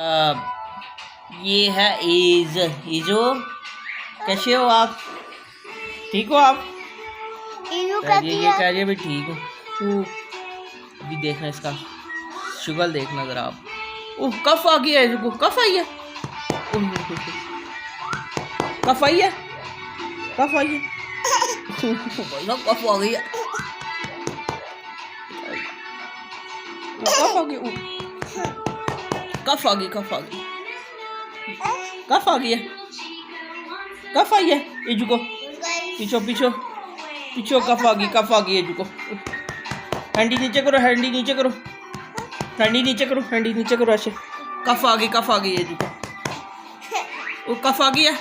ये है ईज। ईजो, कैसे हो आप? ठीक हो आप? ये कह रही है भी ठीक हो। अभी देखना इसका शुगर देखना जरा आप। कफ आ गया है इसको, कफ आई है, कफ आई है, कफ आई है, कफ आ गई है, कफ आ गई, कफ आ गई, कफ आ गई, कफ आ गई है, कफ आई है। इजू को पीछो पीछो पीछो, कफ आ गई, कफ आ गई है। इजू को हैंडी नीचे करो, हैंडी नीचे करो, हैंडी नीचे करो, हैंडी नीचे करो, ऐसे। कफ आ गई, कफ आ गई है। इजू को कफ आ गई है।